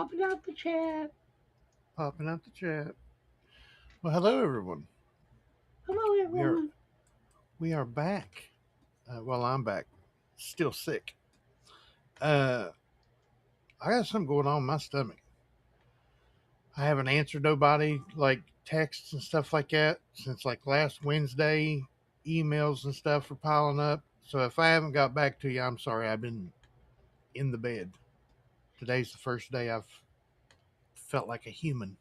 Popping out the chat. Popping out the chat. Well, hello everyone. Hello, We are everyone. we are back. Well, I'm back. Still sick. Uh, I got something going on in my stomach. I haven't answered nobody like texts and stuff like that since like last Wednesday. Emails and stuff are piling up. So if I haven't got back to you, I'm sorry. I've been in the bed. Today's the first day I've felt like a human.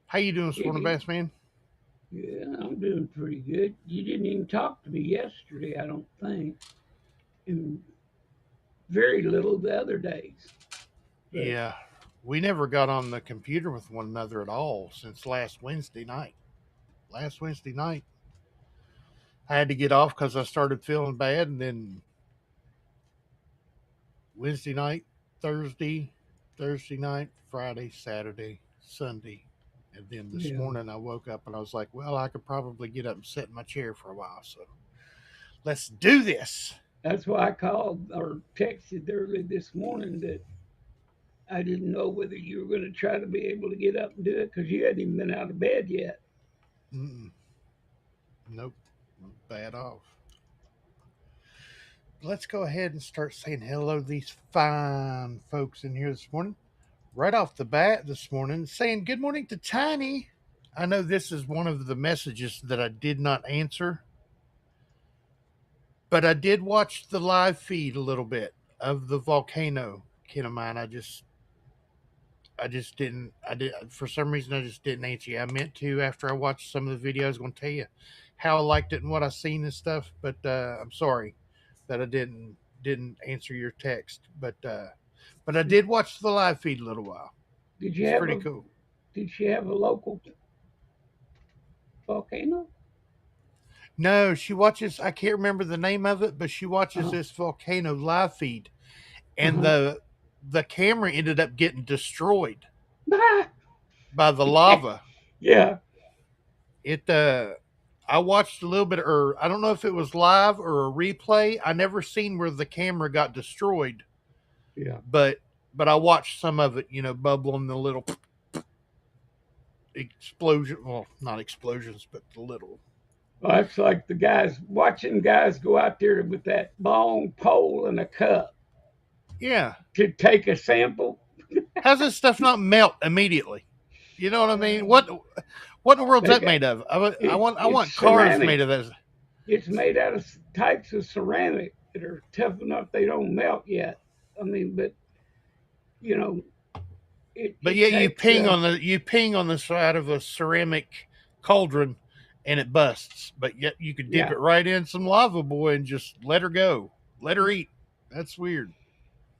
How you doing, Sworn Iggy. Bass Man? Yeah, I'm doing pretty good. You didn't even talk to me yesterday, I don't think, and very little the other days. But Yeah, we never got on the computer with one another at all since last Wednesday night. Last Wednesday night, I had to get off because I started feeling bad, and then Wednesday night, Thursday night, Friday, Saturday, Sunday, and then this yeah, morning I woke up and I was like, well, I could probably get up and sit in my chair for a while, so let's do this. that's why I called or texted early this morning that I didn't know whether you were going to try to be able to get up and do it because you hadn't even been out of bed yet. Mm-mm, nope, bad off. Let's go ahead and start saying hello to these fine folks in here this morning. Right off the bat this morning, saying good morning to Tiny. I know this is one of the messages that I did not answer, but I did watch the live feed a little bit of the volcano kin of mine. I just didn't. I did for some reason. I just didn't answer you. I meant to after I watched some of the videos. I was going to tell you how I liked it and what I seen and stuff. But I'm sorry that I didn't answer your text. But I did watch the live feed a little while. Did you It's have pretty a cool. Did she have a local volcano? No, she watches. I can't remember the name of it, but she watches Uh this volcano live feed, and huh. the camera ended up getting destroyed Uh-huh. by the lava. Yeah. It I watched a little bit, or I don't know if it was live or a replay. I never seen where the camera got destroyed, Yeah. but I watched some of it. You know, bubbling the little explosion. Well, not explosions, but the little. Well, it's like the guys watching guys go out there with that long pole and a cup Yeah, to take a sample. how's this stuff not melt immediately? You know what I mean? Uh, What in the world's they that got made of? I it's want cars ceramic. made of this. It's made out of types of ceramic that are tough enough they don't melt yet. I mean, but you know, But it yet takes you ping on the side of a ceramic cauldron and it busts. But yet you could dip yeah. it right in some lava, boy, and just let her go. Let her eat. That's weird.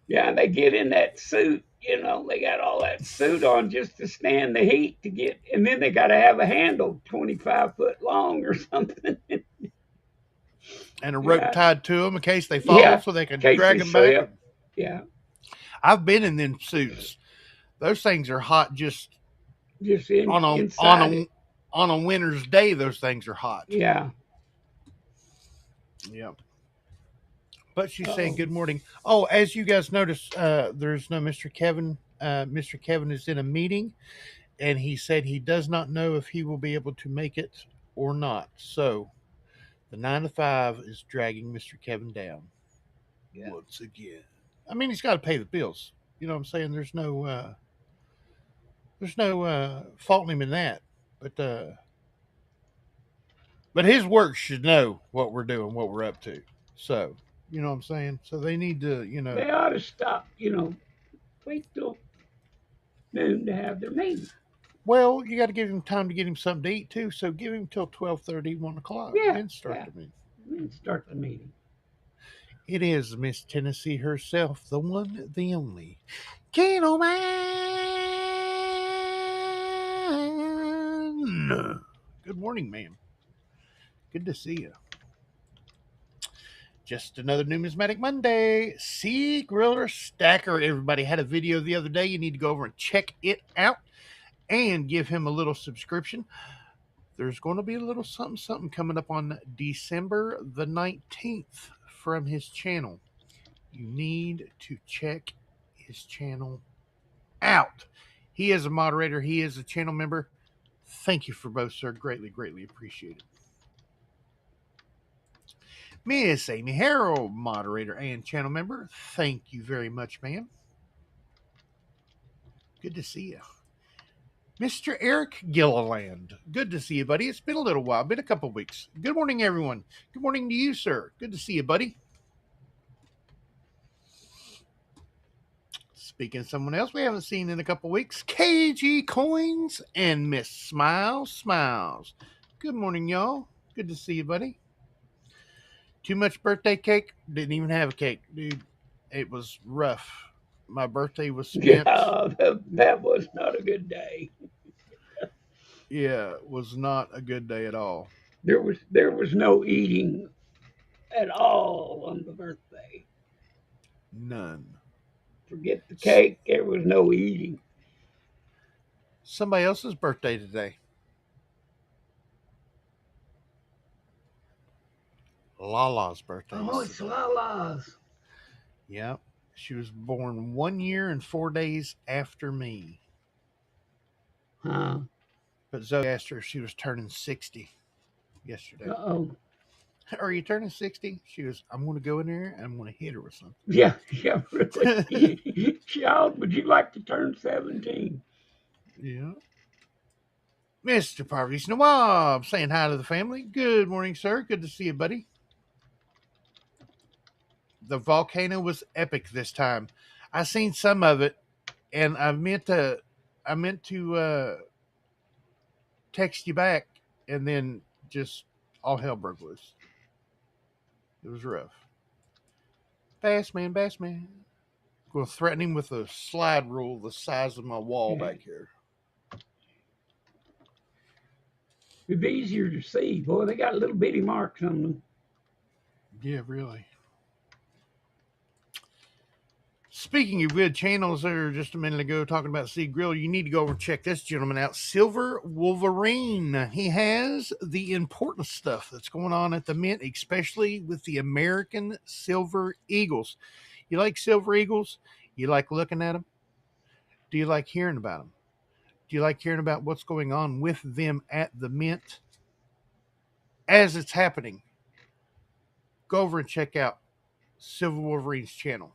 Yeah, and they get in that suit, they got all that suit on just to stand the heat to get, and then they got to have a handle 25 foot long or something. And a rope Yeah, tied to them in case they fall yeah, so they in can case drag they them back. slip. Yeah, I've been in them suits. Those things are hot just just on inside it. on a winter's day. Those things are hot. Yeah. Yeah. But she's saying Oh, good morning. Oh, as you guys notice, there's no Mr. Kevin. Mr. Kevin is in a meeting, and he said he does not know if he will be able to make it or not. So the 9 to 5 is dragging Mr. Kevin down yeah, once again. I mean, he's got to pay the bills. You know what I'm saying? There's no faulting him in that. But uh, but his work should know what we're doing, what we're up to. So you know what I'm saying? So they need to, they ought to stop. Wait till noon to have their meeting. well, you got to give him time to get him something to eat too. So give him till 12:30, 1 o'clock, Yeah, then start yeah. the meeting. And start the meeting. It is Miss Tennessee herself, the one, the only. Kano Man. Good morning, ma'am. Good to see you. Just another Numismatic Monday. See Griller Stacker. Everybody had a video the other day. You need to go over and check it out and give him a little subscription. There's going to be a little something something coming up on December the 19th from his channel. You need to check his channel out. He is a moderator. He is a channel member. Thank you for both, sir. Greatly, greatly appreciated. Miss Amy Harrell, moderator and channel member. Thank you very much, ma'am. Good to see you. Mr. Eric Gilliland. Good to see you, buddy. It's been a little while, been a couple weeks. Good morning, everyone. Good morning to you, sir. Good to see you, buddy. Speaking of someone else we haven't seen in a couple weeks, KG Coins and Miss Smiles. Good morning, y'all. Good to see you, buddy. Too much birthday cake? Didn't even have a cake, dude. It was rough. My birthday was spent. Yeah, that was not a good day. Yeah, it was not a good day at all. There was no eating at all on the birthday. None. Forget the cake. There was no eating. Somebody else's birthday today. Lala's birthday. Oh, it's Lala's. Yep. She was born 1 year and 4 days after me. Huh. But Zoey asked her if she was turning 60 yesterday. Uh-oh. Are you turning 60? She goes, I'm going to go in there and I'm going to hit her with something. Yeah, really. Child, would you like to turn 17? Yeah. Mr. Parvis Nawab saying hi to the family. Good morning, sir. Good to see you, buddy. The volcano was epic this time. I seen some of it, and I meant to text you back, and then just all hell broke loose. It was rough. Bass man. Going to threaten him with a slide rule the size of my wall back here. It'd be easier to see. Boy, they got little bitty marks on them. Yeah, really. Speaking of good channels, there just a minute ago talking about Sea Grill, you need to go over and check this gentleman out, Silver Wolverine. He has the important stuff that's going on at the Mint, especially with the American Silver Eagles. You like Silver Eagles? You like looking at them? Do you like hearing about them? Do you like hearing about what's going on with them at the Mint as it's happening? Go over and check out Silver Wolverine's channel.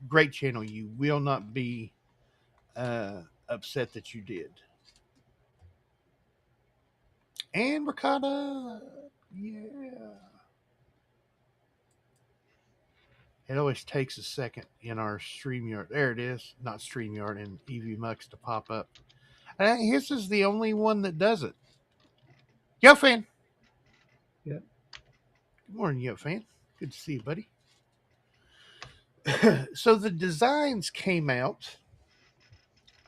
Great channel. You will not be upset that you did. And ricotta. Yeah. It always takes a second in our StreamYard. There it is. Not StreamYard, and EVMux to pop up. And his is the only one that does it. Yo, fan. Yeah. Good morning, Yo, fan. Good to see you, buddy. So the designs came out.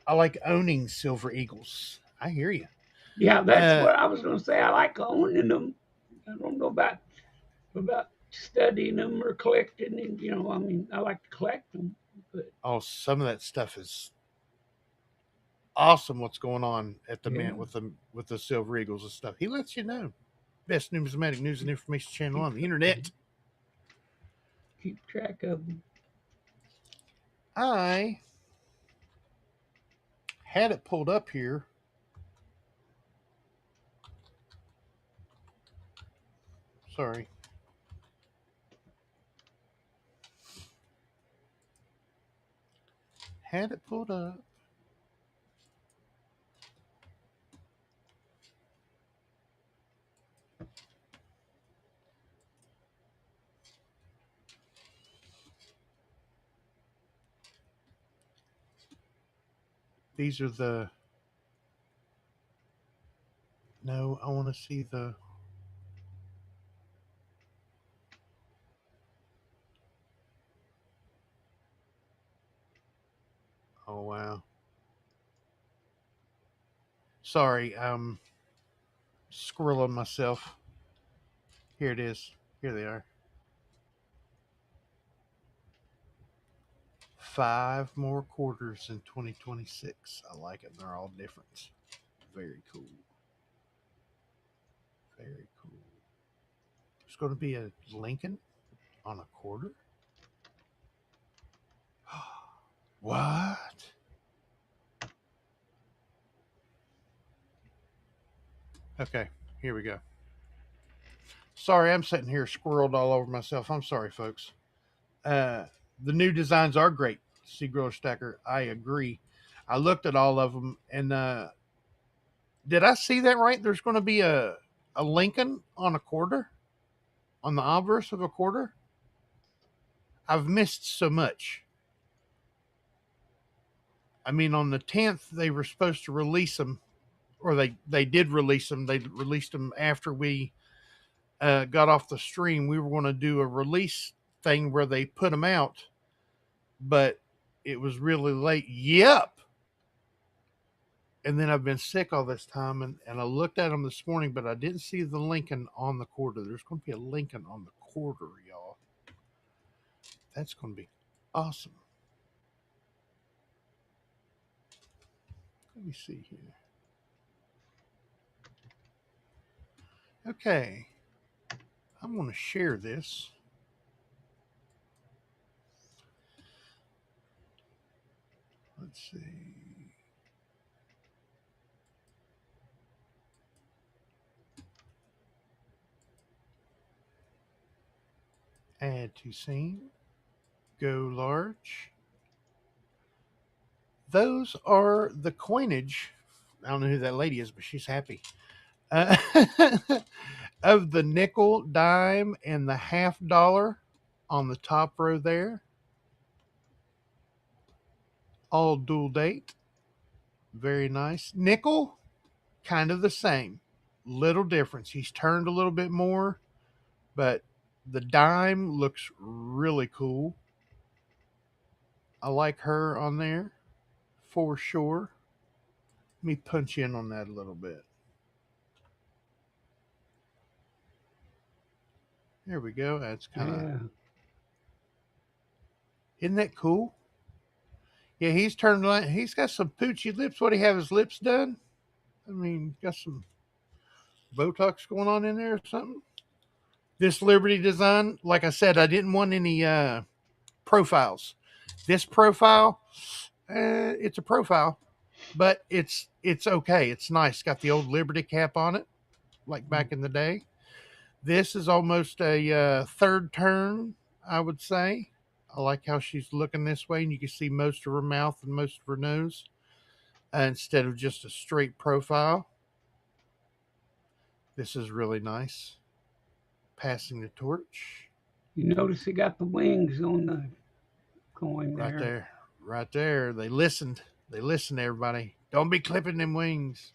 I like owning Silver Eagles. I hear you. Yeah, that's what I was going to say. I like owning them. I don't know about studying them or collecting them. You know, I mean, I like to collect them. But some of that stuff is awesome. What's going on at the Mint with the Silver Eagles and stuff? He lets you know. Best numismatic news and information channel on the internet. Keep track of them. I had it pulled up here. Sorry. Had it pulled up. These are the... No, I want to see the... Oh, wow. Sorry, I'm squirreling myself. Here it is. Here they are. 5 more quarters in 2026. I like it. They're all different. Very cool. Very cool. There's going to be a Lincoln on a quarter. What? Okay, here we go. Sorry, I'm sitting here squirreled all over myself. I'm sorry, folks. Uh, the new designs are great. Seed Grower Stacker, I agree. I looked at all of them, and did I see that right? There's going to be a Lincoln on a quarter, on the obverse of a quarter. I've missed so much. I mean, on the 10th, they were supposed to release them, or they did release them. They released them after we got off the stream. We were going to do a release thing where they put them out, but it was really late. Yep. And then I've been sick all this time, and I looked at them this morning, but I didn't see the Lincoln on the quarter. There's going to be a Lincoln on the quarter, y'all. That's going to be awesome. Let me see here. Okay. I'm going to share this. Let's see. Add to scene. Go large. Those are the coinage. I don't know who that lady is, but she's happy. Uh, of the nickel, dime, and the $50 on the top row there. All dual date. Very nice. Nickel, kind of the same. Little difference. He's turned a little bit more, but the dime looks really cool. I like her on there for sure. Let me punch in on that a little bit. There we go. That's kind of. Yeah. Isn't that cool? Yeah, he's turned. He's got some poochy lips. What, he have his lips done? I mean, got some Botox going on in there or something. This Liberty design, like I said, I didn't want any profiles. This profile, it's a profile, but it's okay. It's nice. Got the old Liberty cap on it, like back in the day. This is almost a third turn, I would say. I like how she's looking this way, and you can see most of her mouth and most of her nose instead of just a straight profile. This is really nice. Passing the torch. You notice they got the wings on the coin Right there. there. Right there. They listened. They listened, everybody. Don't be clipping them wings.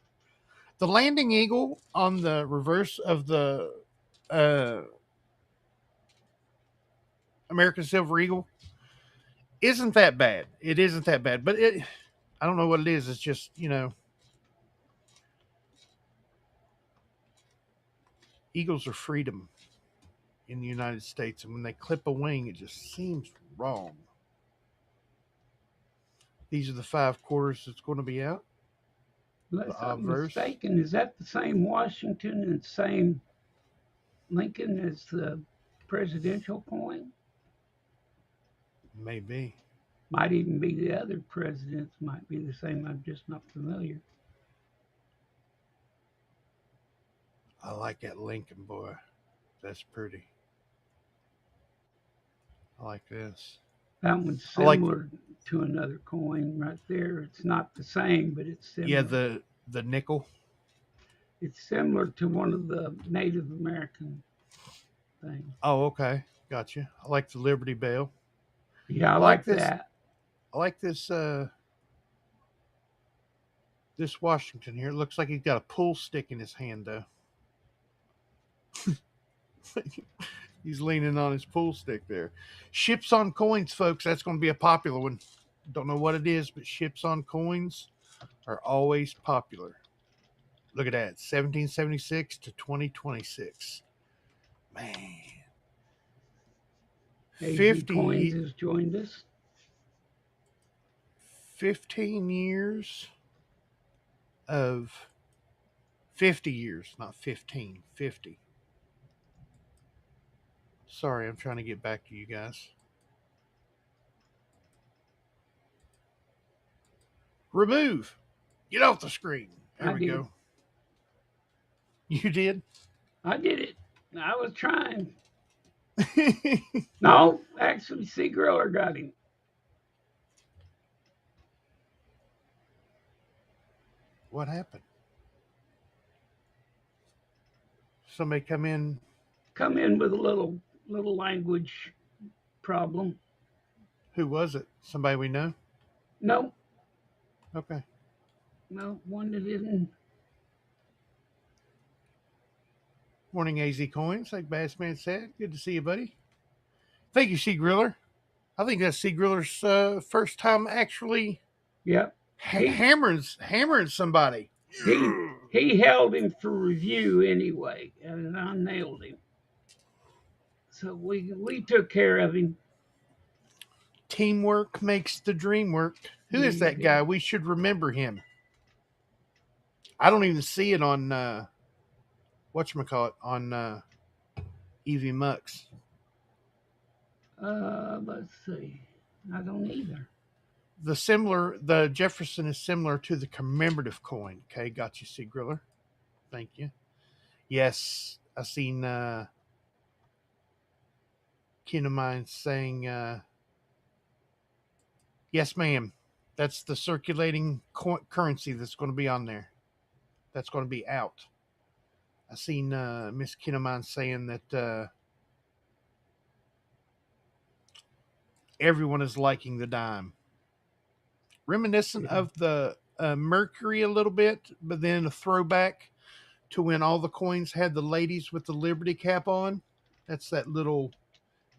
The landing eagle on the reverse of the American Silver Eagle isn't that bad. It isn't that bad. But I don't know what it is. It's just, eagles are freedom in the United States. And when they clip a wing, it just seems wrong. These are the 5 quarters that's going to be out. Unless I'm mistaken, is that the same Washington and same Lincoln as the presidential coin? Maybe. Might even be the other presidents, might be the same. I'm just not familiar. I like that Lincoln, boy. That's pretty. I like this. That one's similar to another coin right there. It's not the same, but it's similar. Yeah, the nickel. It's similar to one of the Native American things. Oh, okay. Gotcha. I like the Liberty Bell. Yeah, I like this, that. I like this this Washington here. It looks like he's got a pool stick in his hand though. He's leaning on his pool stick there. Ships on coins, folks. That's going to be a popular one. Don't know what it is, but ships on coins are always popular. Look at that. 1776 to 2026. Man. 50 Coins has joined us. 15 years of 50 years, not 15, 50. Sorry, I'm trying to get back to you guys. Remove. Get off the screen. There I we did. go. You did? I did it. I was trying. No, actually, C. Griller got him. What happened? Somebody come in. Come in with a little language problem. Who was it? Somebody we know? No, Okay. no, one that isn't. Morning, AZ Coins, like Bassman said. Good to see you, buddy. Thank you, C. Griller. I think that's C. Griller's first time actually Yep. hammering somebody. He held him for review anyway, and I nailed him. So we took care of him. Teamwork makes the dream work. Who is that guy? We should remember him. I don't even see it on whatchamacallit on Evie Mux. Let's see. I don't either. The Jefferson is similar to the commemorative coin. Okay, got you, C. Griller. Thank you. Yes, I seen kin of mine saying, yes, ma'am. That's the circulating currency that's going to be on there. That's going to be out. I seen Miss kin of mine saying that everyone is liking the dime. Reminiscent of the Mercury a little bit, but then a throwback to when all the coins had the ladies with the Liberty cap on. That's that little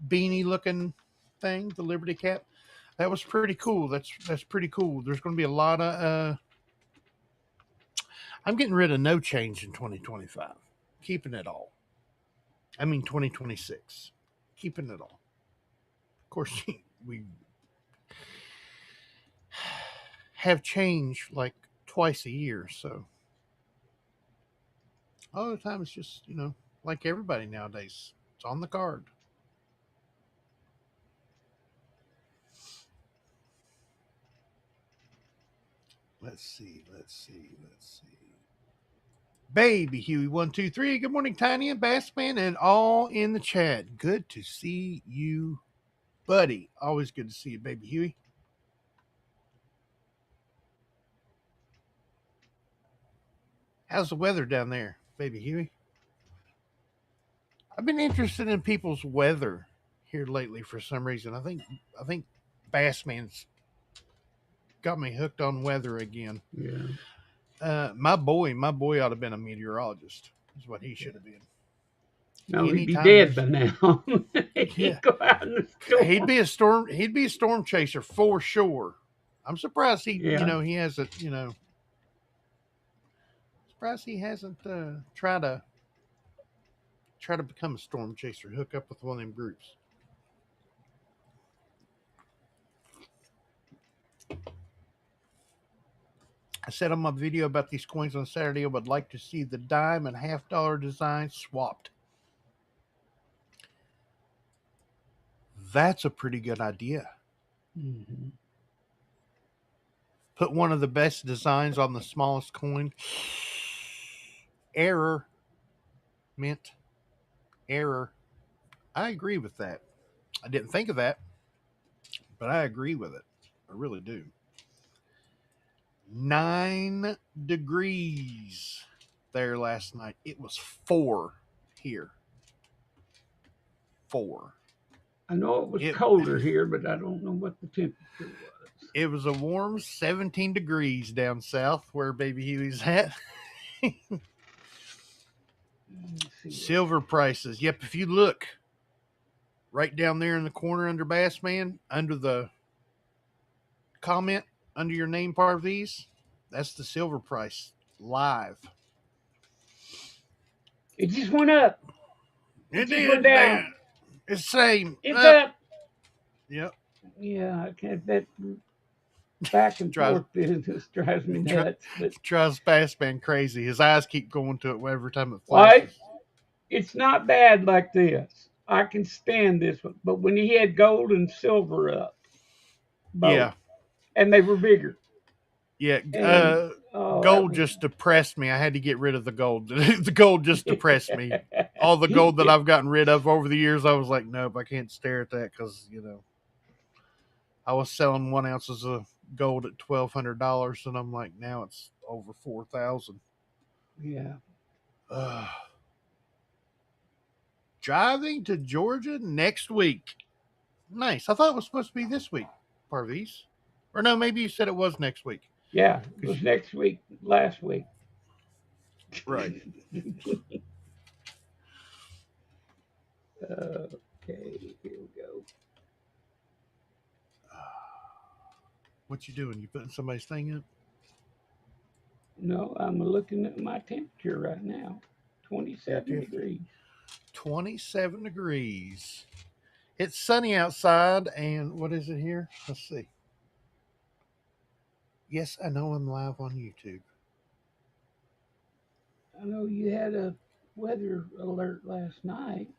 beanie looking thing, the Liberty cap. That was pretty cool. That's pretty cool. There's going to be a lot of I'm getting rid of no change in 2025. Keeping it all. I mean 2026. Keeping it all. Of course, we have change like twice a year, so all the time it's just, like everybody nowadays. It's on the card. Let's see. Baby Huey 123. Good morning, Tiny and Bassman, and all in the chat. Good to see you, buddy. Always good to see you, Baby Huey. How's the weather down there, Baby Huey? I've been interested in people's weather here lately for some reason. I think Bassman's got me hooked on weather again. Yeah. My boy ought to have been a meteorologist. Is what he should have been. No, he'd be dead by now. He'd go out in the storm. He'd be a storm chaser for sure. I'm surprised he hasn't, surprised he hasn't tried to become a storm chaser, hook up with one of them groups. I said on my video about these coins on Saturday, I would like to see the dime and $50 design swapped. That's a pretty good idea. Mm-hmm. Put one of the best designs on the smallest coin. Error. Mint. Error. I agree with that. I didn't think of that, but I agree with it. I really do. 9 degrees there last night. It was 4 here. 4. I know it was colder here, but I don't know what the temperature was. It was a warm 17 degrees down south where Baby Huey's at. Silver prices. Yep, if you look right down there in the corner under Bassman, under the comment, under your name part of these, that's the silver price live. It just went up. It did. Went down. It's the same. It's up. Yep. Yeah, I can't. That back and forth business drives me nuts. Drives Bassman crazy. His eyes keep going to it every time it flashes. It's not bad like this. I can stand this one. But when he had gold and silver up, both, yeah, and they were bigger. Yeah, And oh, that gold was just depressed me. I had to get rid of the gold. The gold just depressed me. All the gold that I've gotten rid of over the years, I was like, nope, I can't stare at that because I was selling 1 ounces of gold at $1,200, and I'm like, now it's over 4,000. yeah. Driving to Georgia next week. Nice. I thought it was supposed to be this week, Parvis. Or no, maybe you said it was next week. Yeah, it was next week, last week. Right. Okay, here we go. What you doing? You putting somebody's thing up? No, I'm looking at my temperature right now. Your 27 temperature? degrees. 27 degrees. It's sunny outside, and what is it here? Let's see. Yes, I know I'm live on YouTube. I know you had a weather alert last night.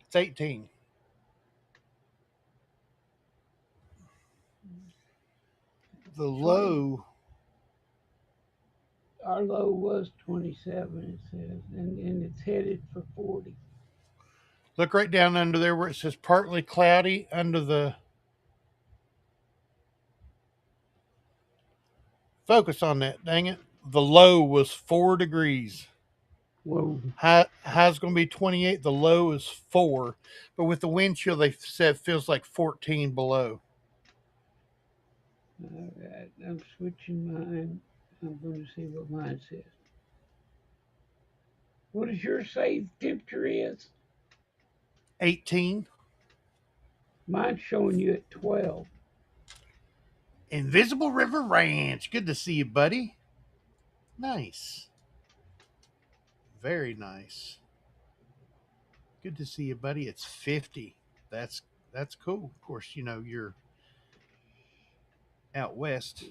It's 18. The 20, low, our low was 27, it says, and it's headed for 40. look right down under there where it says partly cloudy under the. Focus on that, dang it. The low was 4 degrees. Whoa. High's going to be 28. The low is 4. But with the wind chill, they said it feels like 14 below. All right, I'm switching mine. I'm going to see what mine says. What does yours say the temperature is? 18. Mine's showing you at 12. Invisible River Ranch. Good to see you, buddy. Nice. Very nice. Good to see you, buddy. It's 50. That's cool. Of course, you're out west.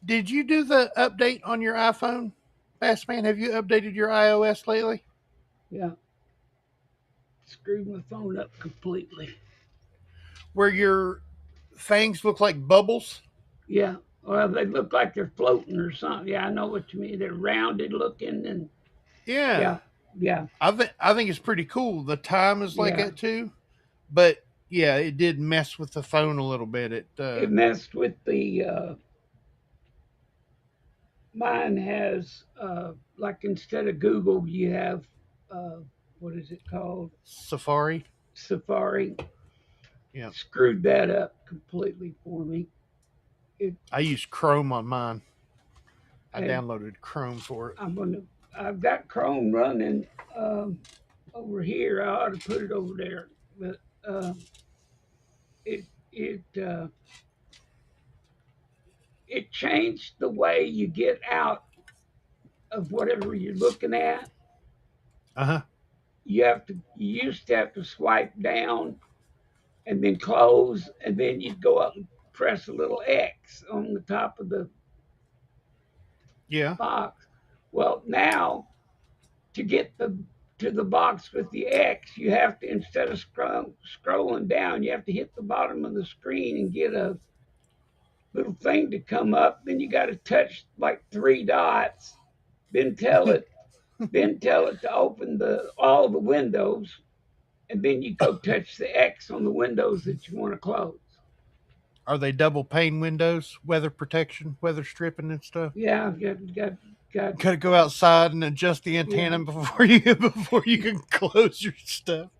Did you do the update on your iPhone? Bassman, have you updated your iOS lately? Yeah, screwed my phone up completely. Where your things look like bubbles? Yeah, well, they look like they're floating or something. Yeah, I know what you mean. They're rounded looking, and Yeah. yeah, yeah, I think it's pretty cool. The time is like yeah. that too. But yeah, it did mess with the phone a little bit. It messed with the. Mine has like instead of Google, you have uh, what is it called? Safari. Safari. Yeah. Screwed that up completely for me. I use Chrome on mine. I And downloaded Chrome for it. I've got Chrome running over here. I ought to put it over there, but it it uh, it changed the way you get out of whatever you're looking at. Uh-huh. You used to have to swipe down and then close, and then you'd go up and press a little X on the top of the Yeah. box. Well, now to get to the box with the X, you have to instead of scrolling down, you have to hit the bottom of the screen and get a little thing to come up. Then you got to touch like three dots. Then tell it, then tell it to open all the windows, and then you go touch the X on the windows that you want to close. Are they double pane windows, weather protection, weather stripping and stuff? Yeah, got Got to go outside and adjust the yeah, antenna before you can close your stuff.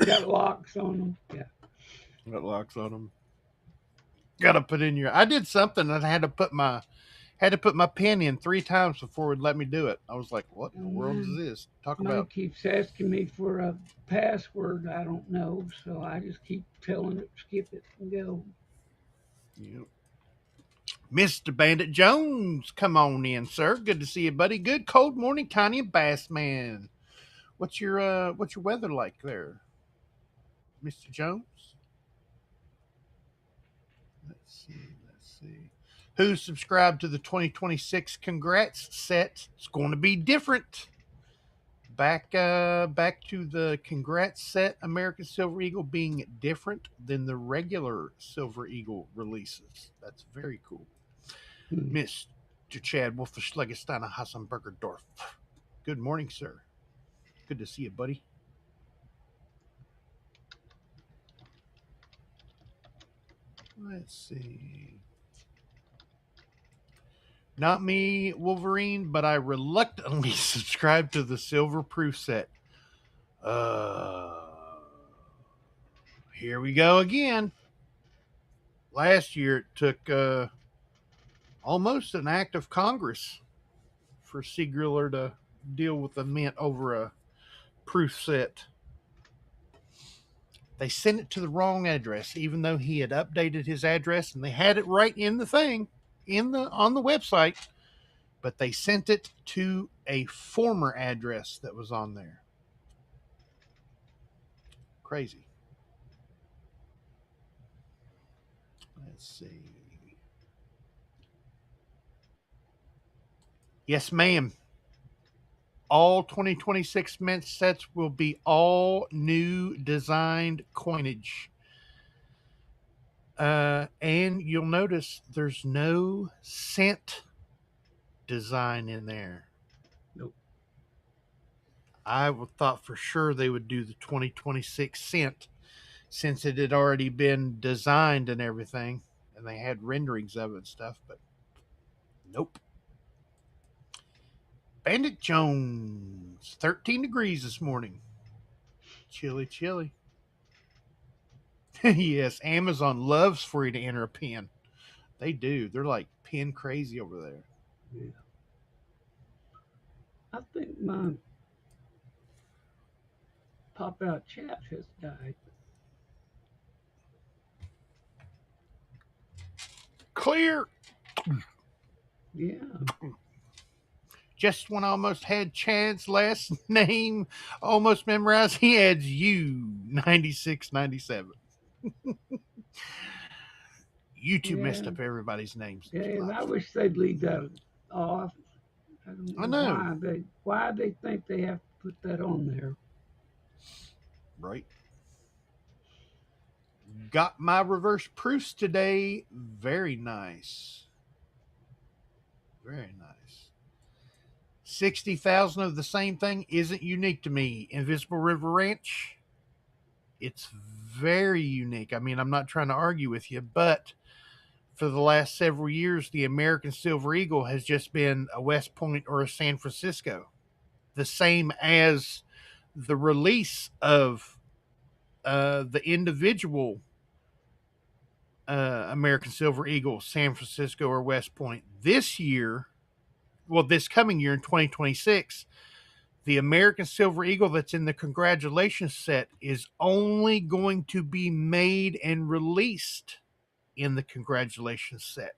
got locks on them. Yeah. Got locks on them. Got to put in your. I did something that I had to put my pin in 3 times before it would let me do it. I was like, "What in the world is this?" Talk Mine about. keeps asking me for a password I don't know, so I just keep telling it skip it and go. Yep. Mr. Bandit Jones, come on in, sir. Good to see you, buddy. Good cold morning, Tiny and Bassman. What's your weather like there, Mr. Jones? Let's see. Let's see. Who subscribed to the 2026 congrats set? It's going to be different. back to the congrats set American Silver Eagle being different than the regular Silver Eagle releases. That's very cool. Hmm. Mr. Chad Wolfenschlegesteiner Hassenbergerdorf. Good morning, sir. Good to see you, buddy. Let's see. Not me, Wolverine, but I reluctantly subscribed to the Silver Proof set. Here we go again. Last year it took almost an act of Congress for Seagruller to deal with the Mint over a proof set. They sent it to the wrong address, even though he had updated his address and they had it right in the thing, on the website, but they sent it to a former address that was on there. Crazy. Let's see. Yes, ma'am. All 2026 Mint sets will be all new designed coinage. And you'll notice there's no cent design in there. Nope. I thought for sure they would do the 2026 cent since it had already been designed and everything, and they had renderings of it and stuff, but nope. Bandit Jones, 13 degrees this morning. Chilly, chilly. Yes, Amazon loves for you to enter a pin. They do. They're like pin crazy over there. Yeah. I think my pop out chat has died. Clear. Yeah. Just when I almost had Chad's last name almost memorized, he adds you 9697. You two messed Yeah. up everybody's names. Yeah. And I wish they'd leave that off. I don't I know know. why they think they have to put that on there. Right. Got my reverse proofs today. Very nice. Very nice. 60,000 of the same thing isn't unique to me. Invisible River Ranch, it's very unique. I mean, I'm not trying to argue with you, but for the last several years, the American Silver Eagle has just been a West Point or a San Francisco, the same as the release of the individual American Silver Eagle, San Francisco or West Point. This year, well, this coming year in 2026, the American Silver Eagle that's in the Congratulations set is only going to be made and released in the Congratulations set.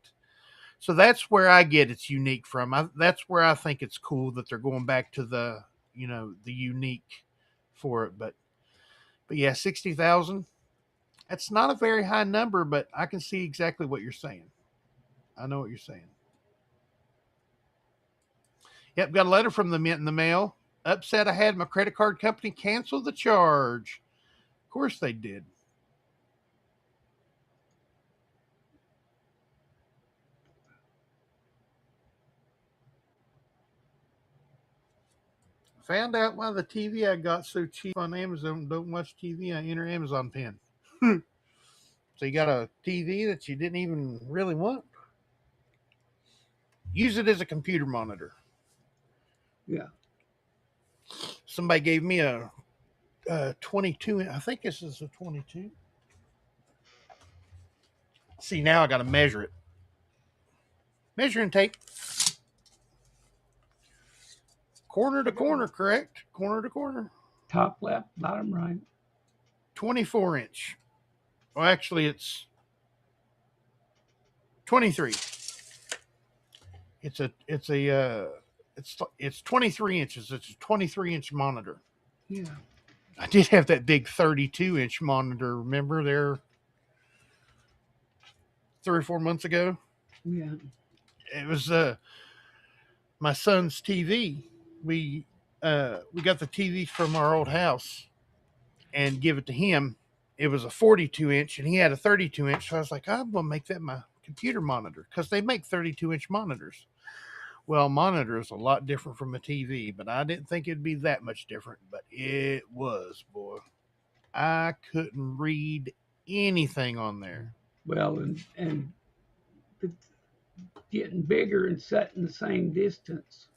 So that's where I get it's unique from. That's where I think it's cool that they're going back to the, the unique for it. But yeah, 60,000. That's not a very high number, but I can see exactly what you're saying. I know what you're saying. Yep, got a letter from the Mint in the mail. Upset I had my credit card company cancel the charge. Of course they did. Found out why the TV I got so cheap on Amazon. Don't watch TV. I enter Amazon pin. So you got a TV that you didn't even really want? Use it as a computer monitor. Yeah. Somebody gave me a 22. I think this is a 22. See, now I got to measure it. Measuring tape. Corner to corner, correct? Corner to corner. Top left, bottom right. 24-inch. Well, actually, it's 23. It's 23 inches. It's a 23-inch monitor. Yeah. I did have that big 32-inch monitor. Remember there 3 or 4 months ago? Yeah. It was my son's TV. We we got the TV from our old house and give it to him. It was a 42-inch, and he had a 32-inch. So I was like, I'm going to make that my computer monitor because they make 32-inch monitors. Well, a monitor is a lot different from a TV, but I didn't think it'd be that much different. But it was, boy. I couldn't read anything on there. Well, and it's getting bigger and set in the same distance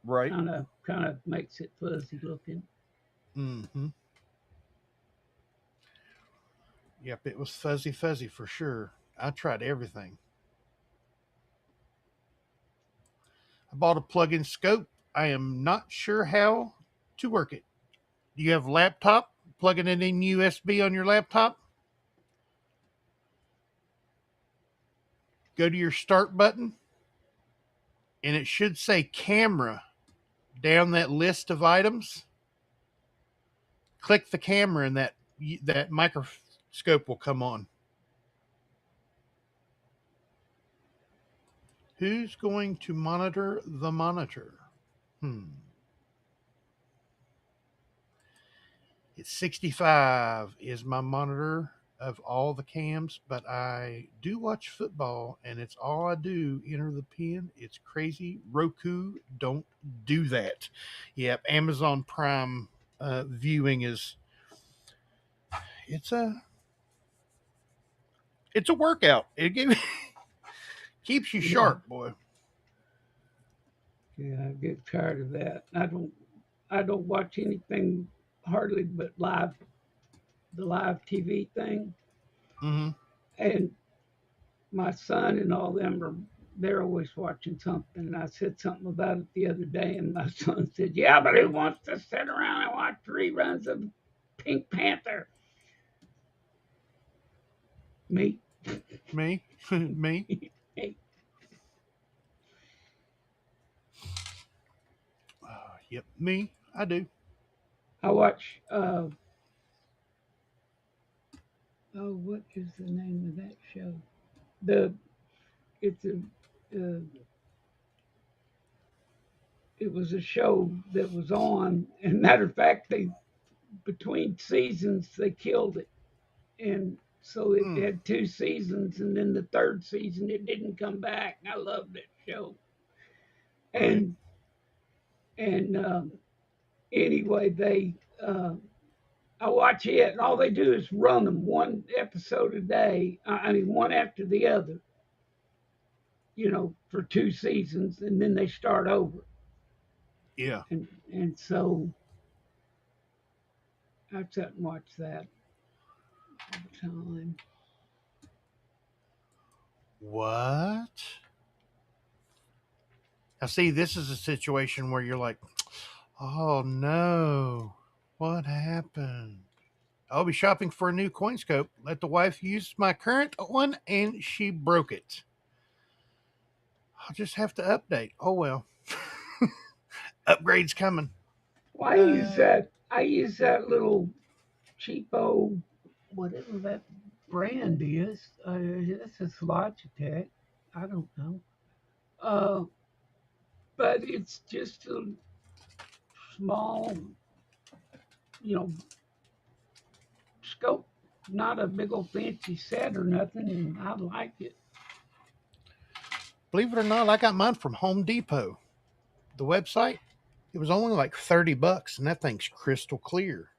Right. kind of makes it fuzzy looking. Mm-hmm. Yep, it was fuzzy for sure. I tried everything. I bought a plug-in scope. I am not sure how to work it. Do you have a laptop? Plugging it in USB on your laptop? Go to your start button, and it should say camera down that list of items. Click the camera, and that microscope will come on. Who's going to monitor the monitor? It's 65 is my monitor of all the cams, but I do watch football, and it's all I do. Enter the pin. It's crazy. Roku, don't do that. Yep, Amazon Prime viewing is it's a it's a workout. Keeps you sharp, boy. Yeah, I get tired of that. I don't watch anything hardly but the live TV thing. Mm-hmm. And my son and all them they're always watching something. And I said something about it the other day, and my son said, "Yeah, but who wants to sit around and watch reruns of Pink Panther?" Me. Me, me. Hey, Yep, me. I do. I watch. What is the name of that show? The it's a uh, it was a show that was on, and matter of fact, they between seasons they killed it, and so it Mm, had two seasons, and then the third season it didn't come back. I loved that show, right. and and anyway, they I watch it, and all they do is run them one episode a day. I mean, one after the other, for two seasons, and then they start over, Yeah. and so I sat and watched that all the time. What? Now, see, this is a situation where you're like, oh no, what happened? I'll be shopping for a new coin scope. Let the wife use my current one and she broke it. I'll just have to update. Oh well. Upgrade's coming. Well, I use Uh, that. I use that little cheapo, whatever that brand is. This is Logitech. I don't know. Uh, but it's just a small, you know, scope. Not a big old fancy set or nothing, and I like it. Believe it or not, I got mine from Home Depot. The website, it was only like $30, and that thing's crystal clear.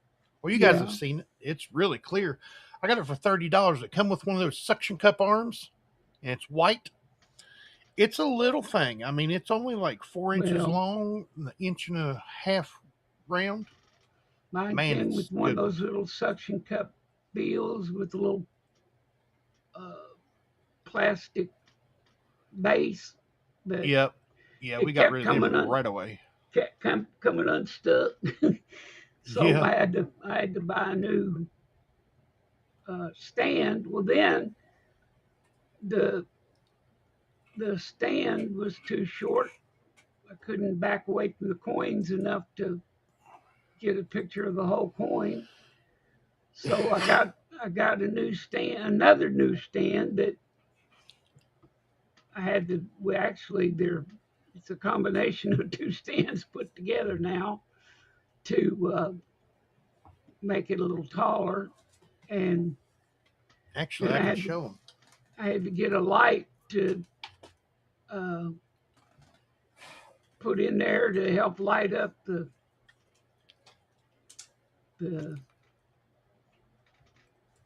Well, you guys have Yeah. seen it. It's really clear. I got it for $30. It come with one of those suction cup arms, and it's white. It's a little thing. I mean, it's only like 4 inches Well, long, an inch and a half round. mine Man, came it's with one of good one. those little suction cup deals with a little uh, plastic base that Yep. Yeah, we it got kept rid of them coming right away. coming unstuck. So Yeah. I had to buy a new stand. Well, then the the stand was too short. I couldn't back away from the coins enough to get a picture of the whole coin. So I got a new stand, another new stand that I had to. Well, actually, they're It's a combination of two stands put together now to make it a little taller, and Actually, then I can show them. I had to get a light to uh, put in there to help light up the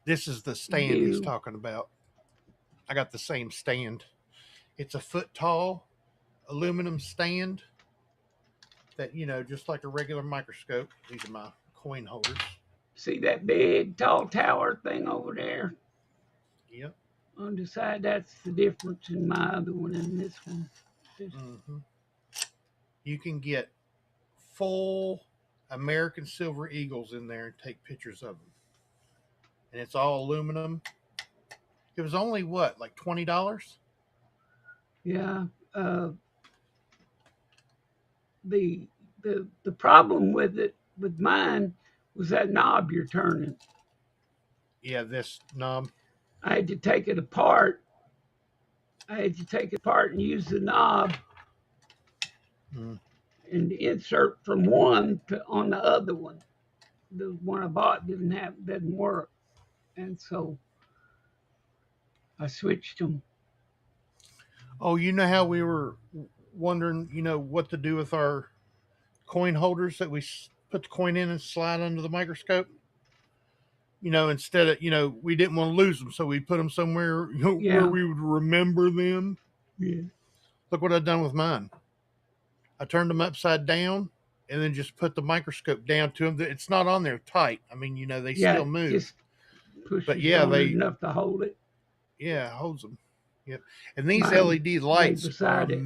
This is the stand he's view. talking about. I got the same stand. It's a foot tall aluminum stand that, just like a regular microscope. These are my coin holders. See that big tall tower thing over there Yep. on the side? That's the difference in my other one and this one. Just, Hmm. You can get full American silver eagles in there and take pictures of them. And it's all aluminum. It was only what, like $20? yeah. The the problem with it with mine was that knob you're turning. Yeah, this knob. I had to take it apart. I had to take it apart and use the knob Mm. and insert from one to on the other one. The one I bought didn't work, and so I switched them. Oh, you know how we were wondering, what to do with our coin holders that we put the coin in and slide under the microscope? Instead of, we didn't want to lose them, so we put them somewhere, where Yeah, we would remember them. yeah, Look what I've done with mine. I turned them upside down and then just put the microscope down to them. It's not on there tight. I mean, they yeah. still move, Just but pushes yeah, on it enough to hold it. holds them. Yep. And these Mine LED laid lights beside it.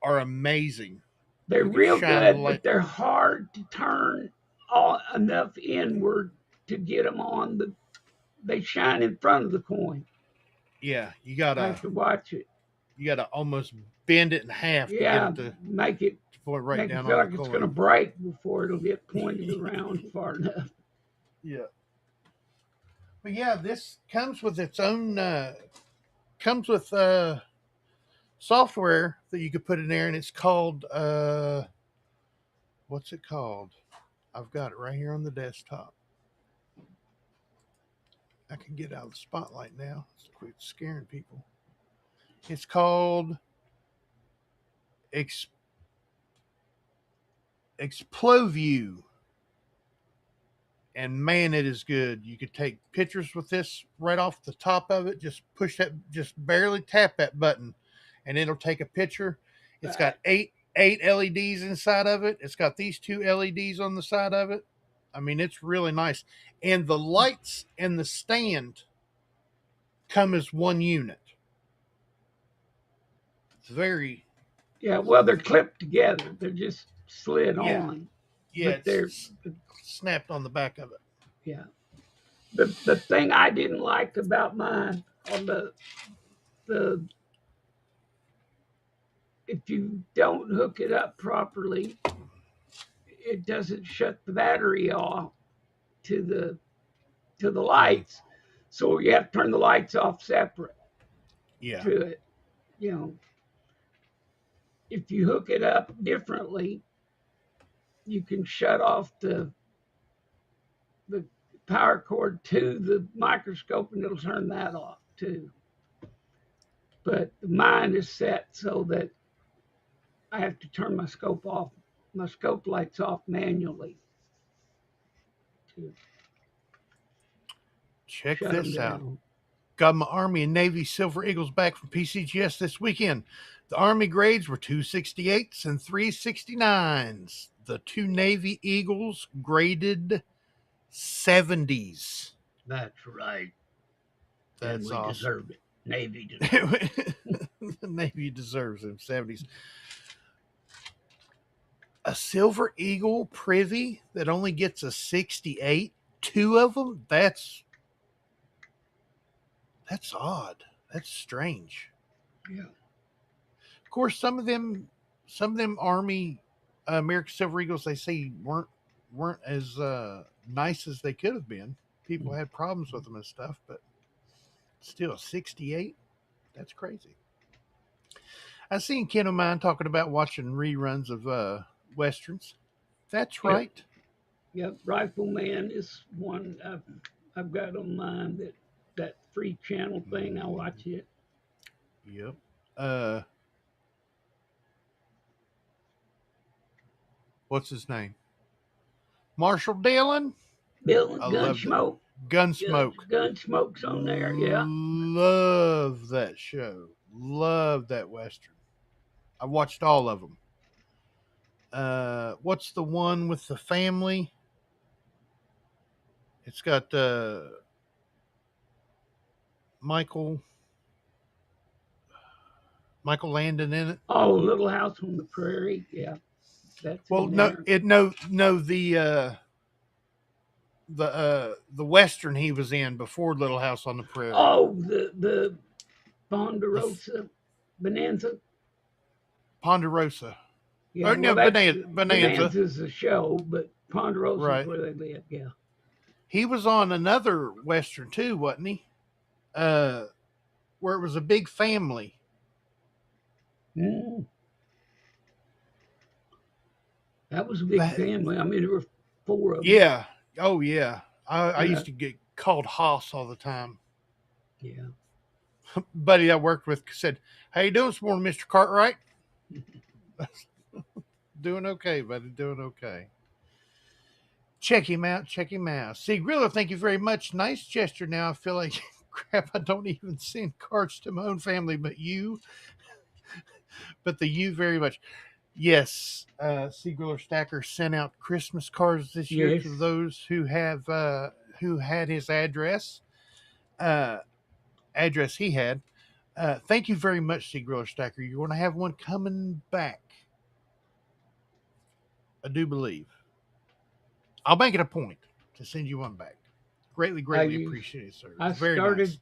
are amazing. They're You can real shine the good, but light. they're hard to turn all enough inward to get them on the. They shine in front of the coin. Yeah, I have to watch it. you gotta almost bend it in half to get Yeah, it to make point right it down feel on the like it's going coin. to break before it'll get pointed around far enough. Yeah. But yeah, this comes with its own comes with software that you could put in there, and it's called what's it called? I've got it right here on the desktop. I can get out of the spotlight now. Quit scaring people. It's called Exploview, and man, it is good. You could take pictures with this right off the top of it. Just push that, just barely tap that button, and it'll take a picture. It's got eight LEDs inside of it. It's got these two LEDs on the side of it. I mean, it's really nice. And the lights and the stand come as one unit. It's very, Yeah, well, they're clipped together. They're just slid yeah, on, yeah. but they're It's snapped on the back of it. yeah. The thing I didn't like about mine on the if you don't hook it up properly, it doesn't shut the battery off to the Mm, lights. So you have to turn the lights off separate yeah, to it. You know, if you hook it up differently, you can shut off the power cord to the microscope and it'll turn that off too. But mine is set so that I have to turn my scope lights off manually to check shut them this out. down. Got my Army and Navy Silver Eagles back from PCGS this weekend. The Army grades were 268s and 369s. The two Navy Eagles graded 70s. That's right. And That's we awesome. deserved it. Navy deserved it. The Navy deserves them 70s. A Silver Eagle privy that only gets a 68, two of them, that's odd. That's strange. Yeah. Of course, some of them Army American Silver Eagles, they say weren't as nice as they could have been. People had problems with them and stuff, but still 68. That's crazy. I seen Ken of mine talking about watching reruns of westerns. That's Yep, right. yep. Rifleman is one I've got on mine that free channel thing. I Mm, watch it. yep. Uh, what's his name? Marshall Dillon. Bill I loved it. Gunsmoke. Gunsmoke. Gunsmoke's on there. Yeah. Love that show. Love that western. I watched all of them. What's the one with the family? It's got Michael Michael Landon in it. Oh, Little House on the Prairie. Yeah, that's Well, in there. no the western he was in before Little House on the Prairie. Oh, the The Ponderosa Bonanza. Ponderosa. Yeah, Oh well, no, that's Bonanza. Bonanza's a show, but Ponderosa's Right. where they live. Yeah. He was on another western too, wasn't he? Uh, where it was a big family. Mm, that was a big That family. I mean, there were four of them. yeah. Oh yeah. I Yeah. used to get called Hoss all the time. Yeah. Buddy I worked with said, "How you doing this morning, Mister Cartwright?" Doing okay, buddy. Doing okay. Check him out. Check him out. See, Griller, thank you very much. Nice gesture. Now I feel like crap. I don't even send cards to my own family, but the you very much. Yes, Seaguller Stacker sent out Christmas cards this year Yes. to those who had his uh, address he had. Thank you very much, Seaguller Stacker. You're going to have one coming back. I do believe. I'll make it a point to send you one back. Greatly, I greatly used. appreciate it, sir. I Very started. nice.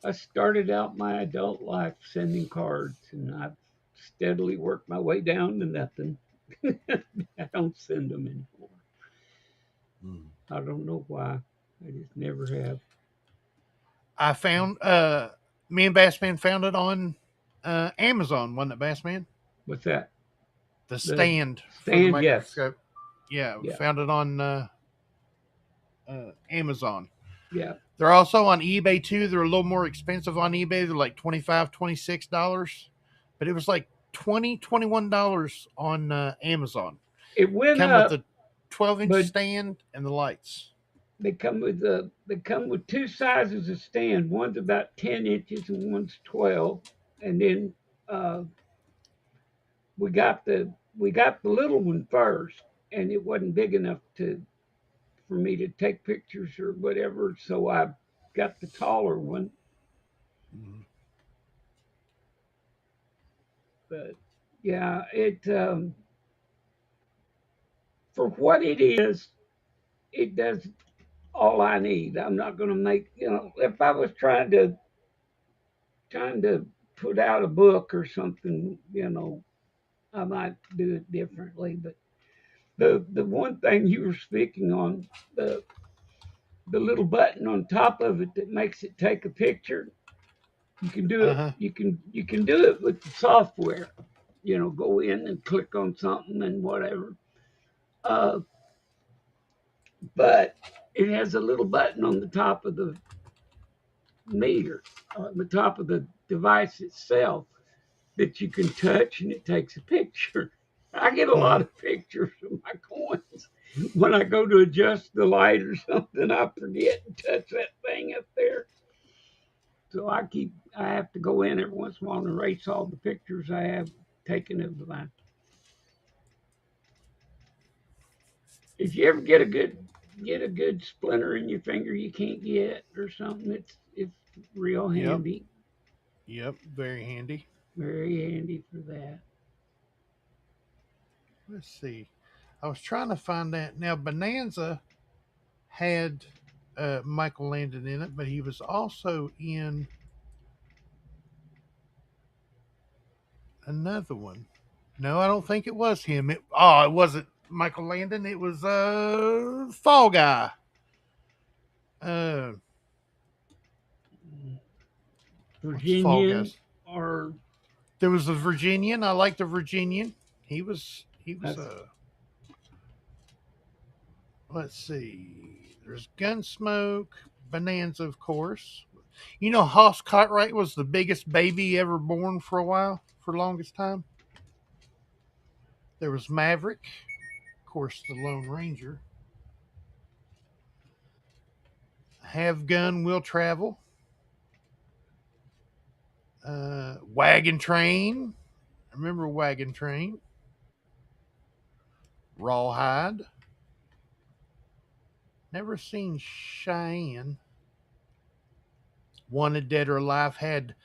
I started out my adult life sending cards, and I've steadily worked my way down to nothing. I don't send them anymore. Mm. I don't know why. I just never have. I found me and Bassman found it on Amazon, wasn't it, Bassman? What's that? The The stand for the stand? Yes. microscope. Yeah, we Yeah. found it on Amazon. Yeah. They're also on eBay too. They're a little more expensive on eBay. They're like $25, $26. But it was like $21 on Amazon. It went Come with up, the 12-inch but stand and the lights. they come with two sizes of stand. One's about 10 inches and one's 12. And then uh, we got the little one first, and it wasn't big enough to for me to take pictures or whatever. So I got the taller one. Mhm. But yeah, it for what it is, it does all I need. I'm not going to make if I was trying to put out a book or something, I might do it differently. But the one thing you were speaking on, the the little button on top of it that makes it take a picture, you can do it. Uh-huh. You can do it with the software. Go in and click on something and whatever. Uh, but it has a little button on the top of the meter, on the top of the device itself that you can touch and it takes a picture. I get a lot Mhm. of pictures of my coins. When I go to adjust the light or something, I forget and touch that thing up there. So I have to go in every once in a while and erase all the pictures I have taken of mine. If you ever get a good splinter in your finger you can't get or something, it's real Yep. handy. Yep. Very handy. Very handy for that. Let's see. I was trying to find that. Now, Bonanza had Michael Landon in it, but he was also in another one. No, I don't think it was him. It wasn't Michael Landon. It was Fall Guy. Uh, what's Fall Virginian Guys? or There was a Virginian. I liked the Virginian. He was That's let's see. There's Gunsmoke, Bonanza, of course. You know, Hoss Cartwright was the biggest baby ever born for a while, for the longest time. There was Maverick, of course, the Lone Ranger. Have Gun Will Travel. Wagon Train. I remember Wagon Train. Rawhide. Never seen Cheyenne. Wanted Dead or Alive had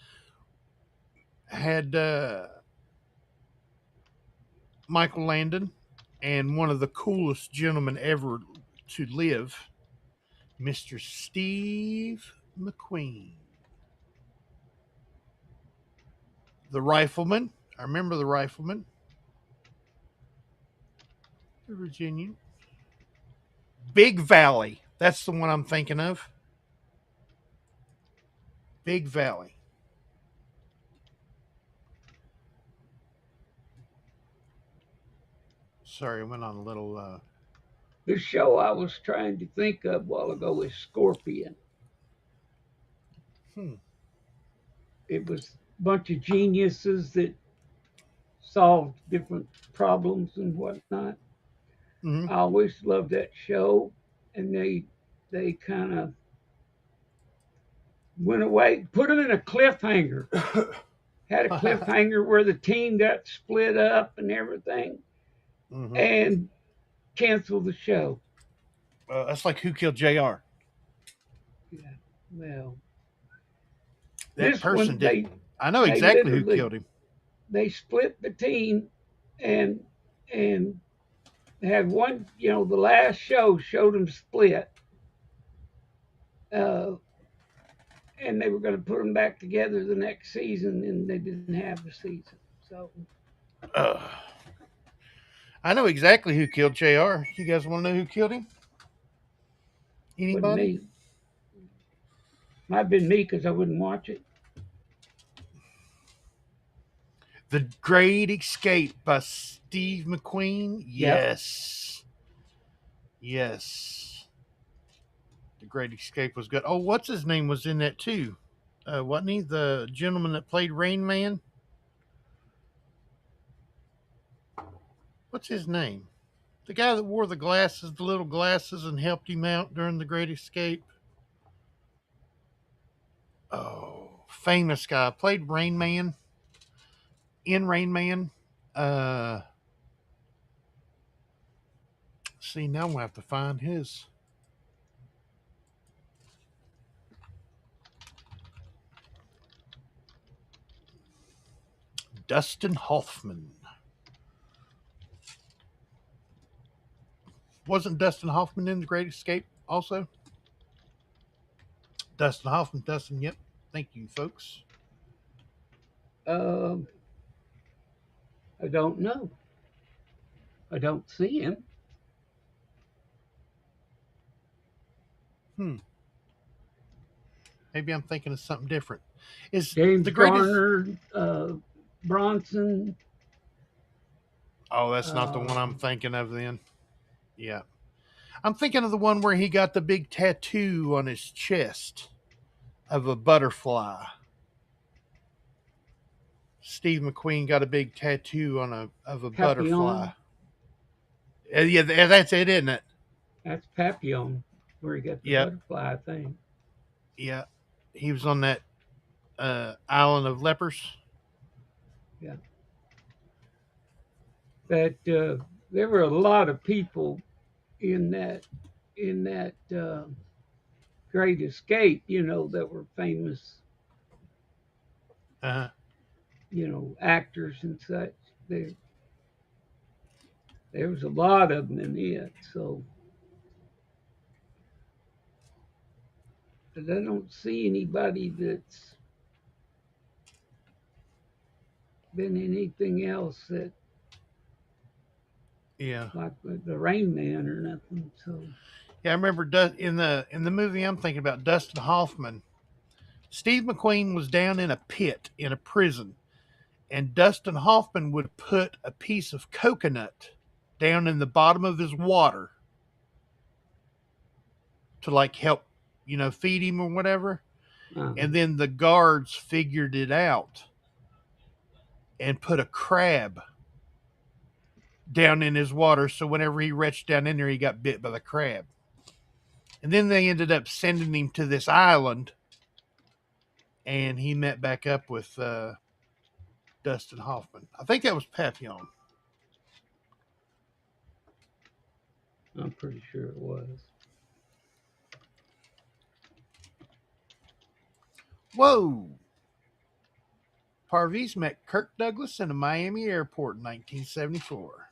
Michael Landon and one of the coolest gentlemen ever to live, Mr. Steve McQueen. The Rifleman. I remember the Rifleman. The Virginian. Big Valley. That's the one I'm thinking of. Big Valley. Sorry, I went on a little. the show I was trying to think of a while ago is Scorpion. Hmm. It was a bunch of geniuses that solved different problems and whatnot. Mm-hmm. I always loved that show, and they kind of went away, put them in a cliffhanger. Had a cliffhanger where the team got split up and everything, Mm-hmm. and canceled the show. That's like Who Killed Jr. Yeah, well, That this person one did. I know they exactly who literally killed him. they split the team and and had one. The last show showed them split, uh, and they were going to put them back together the next season, and they didn't have the season. So Uh, I know exactly who killed Jr. You guys want to know who killed him? wasn't Anybody? me. Might have been me because I wouldn't watch it. The Great Escape by Steve McQueen. Yep. Yes. Yes. The Great Escape was good. Oh, what's his name was in that too? Wasn't he the gentleman that played Rain Man? What's his name? The guy that wore the little glasses, and helped him out during the Great Escape. Oh, famous guy. Played Rain Man in Rain Man. Uh, see, now we'll have to find his. Dustin Hoffman. Wasn't Dustin Hoffman in The Great Escape also? Dustin Hoffman, Dustin, yep. Thank you, folks. Um, I don't know. I don't see him. Hmm. Maybe I'm thinking of something different. Is James the greatest. Garner, Bronson. Oh, that's not the one I'm Uh, thinking of then. Yeah. I'm thinking of the one where he got the big tattoo on his chest of a butterfly. Steve McQueen got a big tattoo of a butterfly. Papillon. Yeah, that's it, isn't it? That's Papillon, where he got the Yep. butterfly thing. Yeah. He was on that Island of Lepers. Yeah. That there were a lot of people in that Great Escape, that were famous, Uh-huh. actors and such. There, there was a lot of them in it. So, but I don't see anybody that's been in anything else that Yeah. like the Rain Man or nothing. So, Yeah, I remember in the movie I'm thinking about, Dustin Hoffman. Steve McQueen was down in a pit in a prison, and Dustin Hoffman would put a piece of coconut down in the bottom of his water to like help, feed him or whatever. Uh-huh. And then the guards figured it out and put a crab down in his water. So whenever he reached down in there, he got bit by the crab. And then they ended up sending him to this island, and he met back up with Dustin Hoffman. I think that was Papillon. I'm pretty sure it was. Whoa! Parviz met Kirk Douglas in a Miami airport in 1974.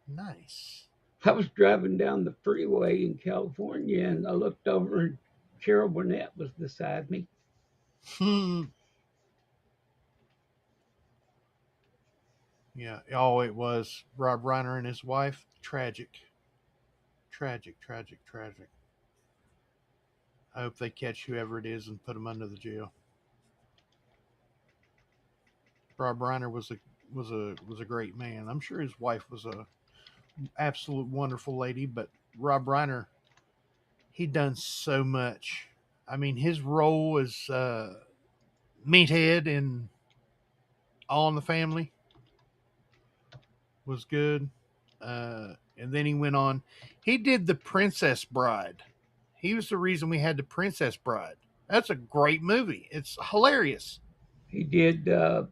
Nice. I was driving down the freeway in California, and I looked over, and Carol Burnett was beside me. Yeah. Oh, it was Rob Reiner and his wife. Tragic. Tragic, tragic, tragic. I hope they catch whoever it is and put them under the jail. Rob Reiner was a great man. I'm sure his wife was a absolute wonderful lady, but Rob Reiner, he done so much. I mean, his role as Meathead in All in the Family was good. And then he went on. He did The Princess Bride. He was the reason we had The Princess Bride. That's a great movie. It's hilarious. He did a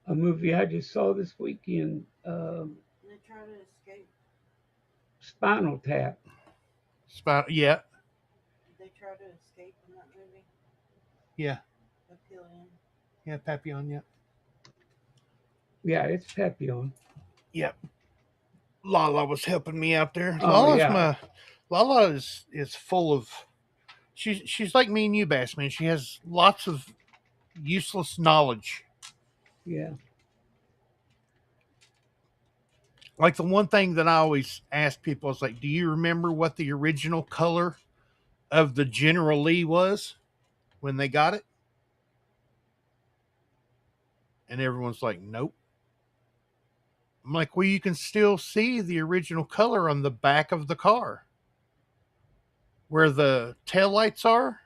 movie I just saw this weekend, They try to escape. Spinal Tap. Yeah, Did they try to escape in that movie? yeah, Papillon. yeah. Papillon, yeah, Yeah, it's Papillon. yeah. Lala was helping me out there. Oh yeah, Lala is full of. She's like me and you, Bass man. She has lots of useless knowledge. yeah. Like the one thing that I always ask people is like, do you remember what the original color of the General Lee was when they got it? And everyone's like, nope. I'm like, well, you can still see the original color on the back of the car where the taillights are.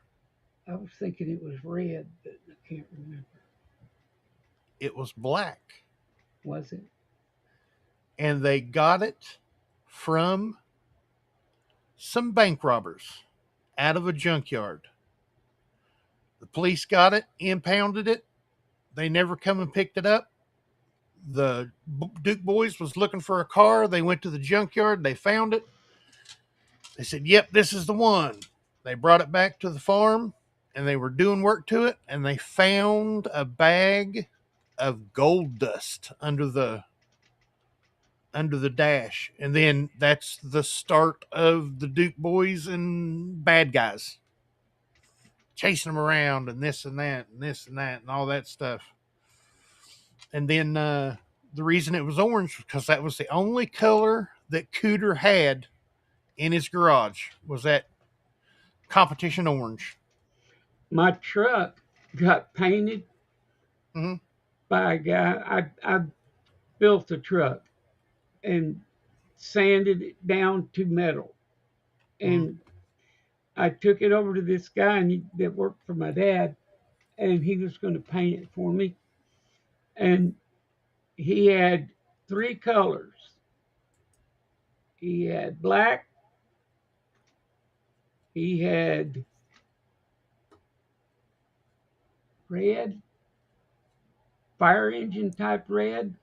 I was thinking it was red, but I can't remember. It was black. Was it? And they got it from some bank robbers out of a junkyard. The police got it, impounded it. They never come and picked it up. The Duke boys was looking for a car. They went to the junkyard. They found it. They said, yep, this is the one. They brought it back to the farm and they were doing work to it. And they found a bag of gold dust under the dash. And then that's the start of the Duke boys and bad guys chasing them around and this and that and this and that and all that stuff. And then the reason it was orange was because that was the only color that Cooter had in his garage was that competition orange. My truck got painted Mm-hmm. by a guy. I built the truck and sanded it down to metal, Mm-hmm. and I took it over to this guy that worked for my dad, and he was going to paint it for me. And he had three colors. He had black, he had red, fire engine type red,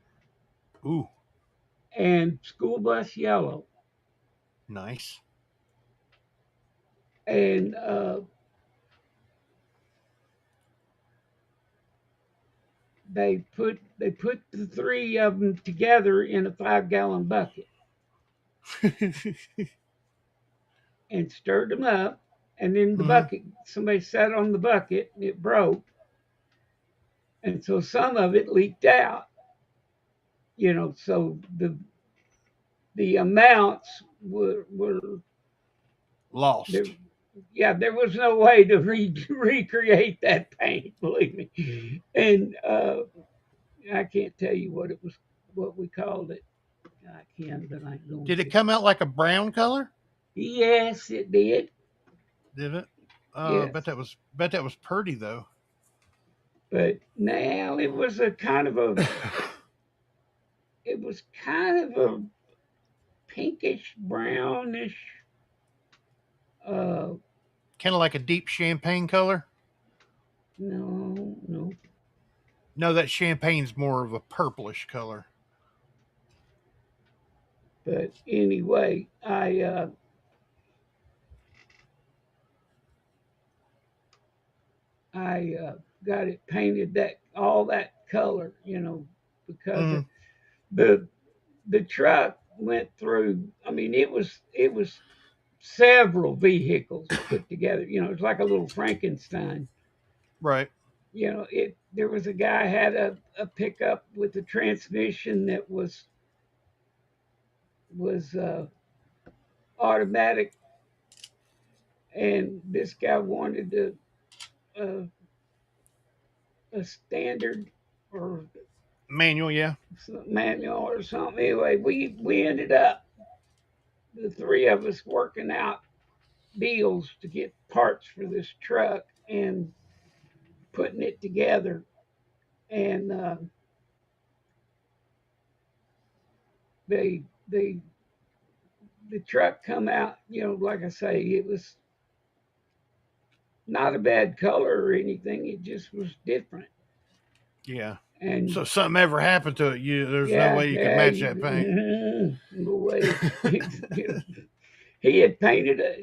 Ooh, and school bus yellow. nice. And they put the three of them together in a 5-gallon bucket and stirred them up. And then the Mm-hmm. bucket, somebody sat on the bucket and it broke. And so some of it leaked out, so the amounts were Lost. yeah, there was no way to recreate that paint, believe me. And I can't tell you what it was, what we called it. I can, but I ain't going Did it to. come out like a brown color? Yes, it did. Did it? Yes, Bet that was pretty though. but now it was a kind of a, it was kind of a pinkish brownish. Uh, Kind of like a deep champagne color. no, no, No, that champagne's more of a purplish color. but anyway, I got it painted that all that color, because Mm, the the truck went through. I mean, it was several vehicles put together. It's like a little Frankenstein. right. It there was a guy had a pickup with a transmission that was automatic, and this guy wanted a, a standard or Manual, yeah. manual or something. Anyway, we ended up, the three of us, working out deals to get parts for this truck and putting it together. And they the truck come out. Like I say, it was not a bad color or anything. It just was different. Yeah. And So if something ever happened to it, there's no yeah, way you could yeah, match that paint. no way. He had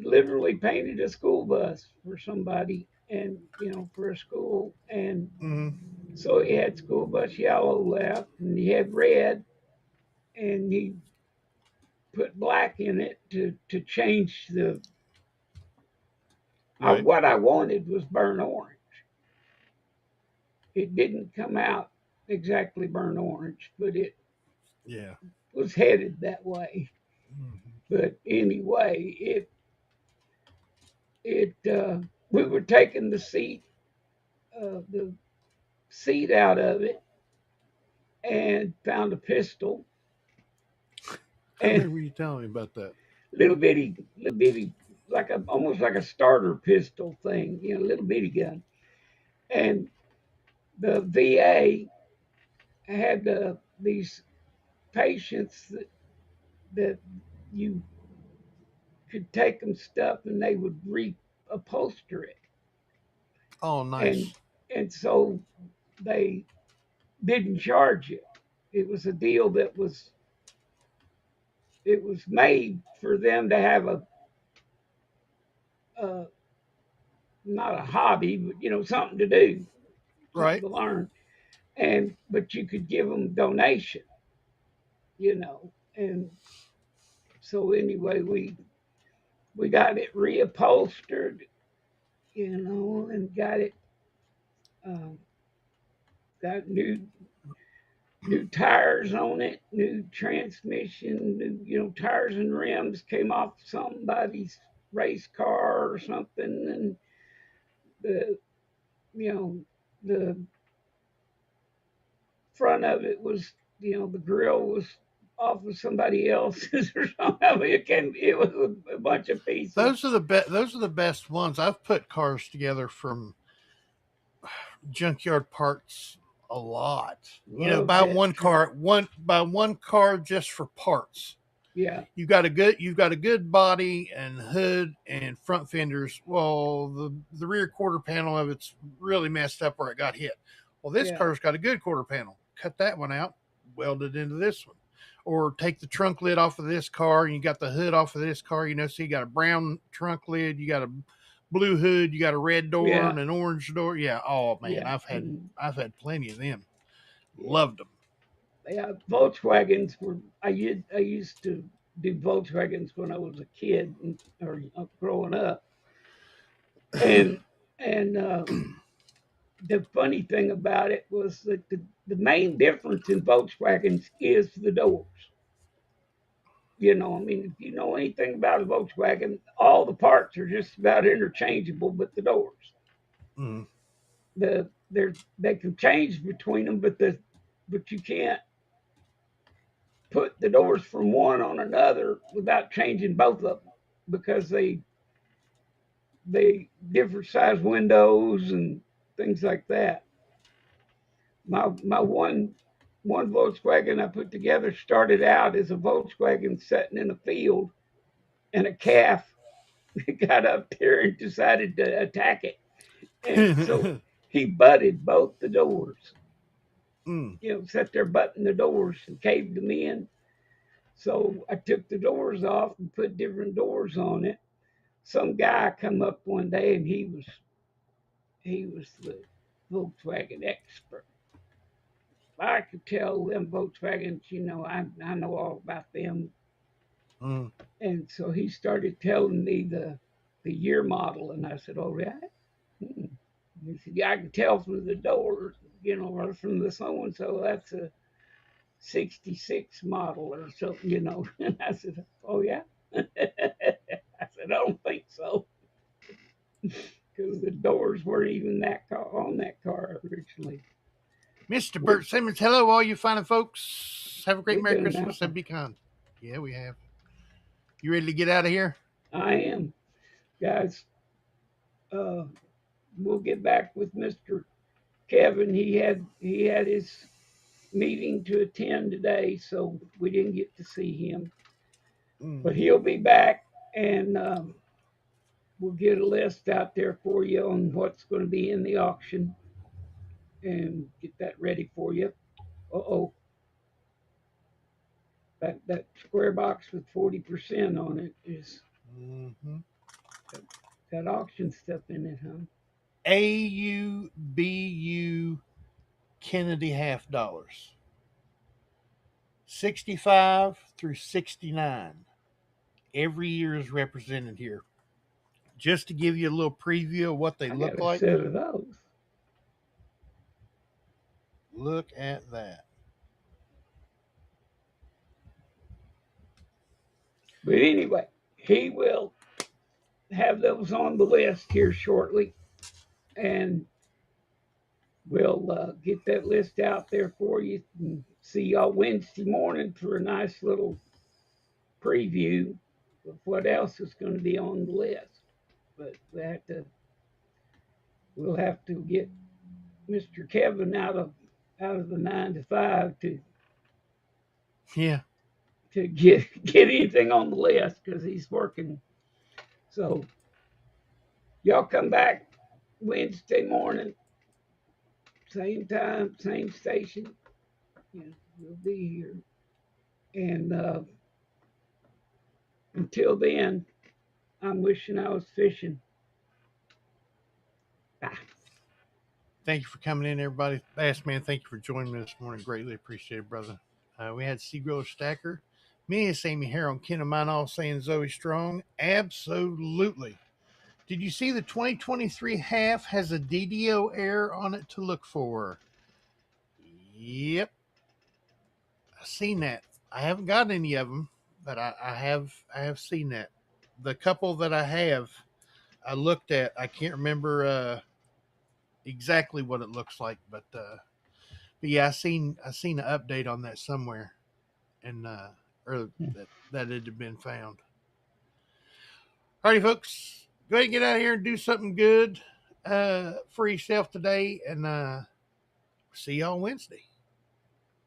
literally painted a school bus for somebody, and for a school, and Mm, so he had school bus yellow left, and he had red, and he put black in it to change the. right. What I wanted was burnt orange. It didn't come out exactly burnt orange, but it Yeah. was headed that way. Mhm. But anyway, it we were taking the seat out of it, and found a pistol I and remember you telling me about that. little bitty, like almost like a starter pistol thing, little bitty gun. And the VA had these patients that you could take them stuff and they would reupholster it, Oh, and nice. so they didn't charge you. It was a deal that was it was made for them to have a not a hobby, but something to do, something Right. to learn. And but you could give them donation, and so anyway, we got it reupholstered, and um, got new tires on it, new transmission, new tires and rims came off somebody's race car or something, and the you know the front of it was, the grill was off of somebody else's or something. I mean, it was a bunch of pieces. Those are the best ones. I've put cars together from junkyard parts a lot. Love Buy that one truck. car, one car just for parts. Yeah, You've got a good body and hood and front fenders. Well, the rear quarter panel of it's really messed up where it got hit. Well, this yeah, car's got a good quarter panel. Cut that one out, weld it into this one. Or take the trunk lid off of this car and you got the hood off of this car. So you got a brown trunk lid, you got a blue hood, you got a red door yeah, and an orange door. Yeah. Oh man, yeah, I've had plenty of them. yeah. Loved them. Yeah, Volkswagens were. I used to do Volkswagens when I was a kid, or growing up, and and the funny thing about it was that the main difference in Volkswagens is the doors. You know, I mean, if you know anything about a Volkswagen, all the parts are just about interchangeable, but the doors. Mm. They can change between them, but you can't put the doors from one on another without changing both of them because they different size windows and things like that. My one Volkswagen I put together started out as a Volkswagen sitting in a field, and a calf got up there and decided to attack it, and so he butted both the doors. Mm. You know, sat there butting the doors and caved them in. So I took the doors off and put different doors on it. Some guy come up one day and he was the Volkswagen expert. I could tell them Volkswagens, you know, I know all about them. Mm. And so he started telling me the year model, and I said, "Oh, right." Hmm. He said, "Yeah, I can tell from the doors, you know, or from the so and so. That's a '66 model or something, you know." And I said, "Oh yeah." I said, "I don't think so," because the doors weren't even on that car originally. Mr. We're Bert Simmons, hello, all you fine folks. Have a great we Merry done an Christmas hour. and be kind. Yeah, we have. You ready to get out of here? I am, guys. Uh, we'll get back with Mr. Kevin. He had his meeting to attend today, so we didn't get to see him. But Mm. he'll be back, and we'll get a list out there for you on what's going to be in the auction and get that ready for you. Oh, that square box with 40% on it is Mm-hmm. got auction stuff in it, huh? AUBU Kennedy half dollars. 65 through 69. Every year is represented here. Just to give you a little preview of what they I got look a like, set of those. look at that. But anyway, he will have those on the list here shortly, and we'll get that list out there for you and see y'all Wednesday morning for a nice little preview of what else is going to be on the list. But we'll have to get Mr. Kevin out of the 9 to 5 Yeah. to get anything on the list because he's working. So y'all come back Wednesday morning, same time, same station. You know, we'll be here. And until then, I'm wishing I was fishing. Bye. Thank you for coming in, everybody. Bass Man, thank you for joining me this morning. Greatly appreciate it, brother. We had Seagrow Stacker. Me and Sammy Hair on Ken of Mine all saying Zoe Strong. Absolutely. Did you see the 2023 half has a DDO air on it to look for? Yep. I've seen that. I haven't got any of them, but I have seen that. The couple that I looked at. I can't remember exactly what it looks like, but yeah, I seen an update on that somewhere, and or that it had been found. Alrighty, folks, go ahead and get out of here and do something good for yourself today, and see y'all Wednesday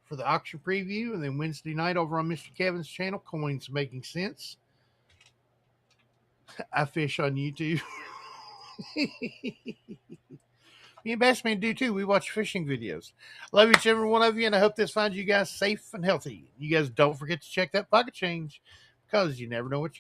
for the auction preview, and then Wednesday night over on Mr. Kevin's channel, Coins Making Sense. I fish on YouTube. Me and Bassman do too. We watch fishing videos. Love each and every one of you, and I hope this finds you guys safe and healthy. You guys don't forget to check that pocket change because you never know what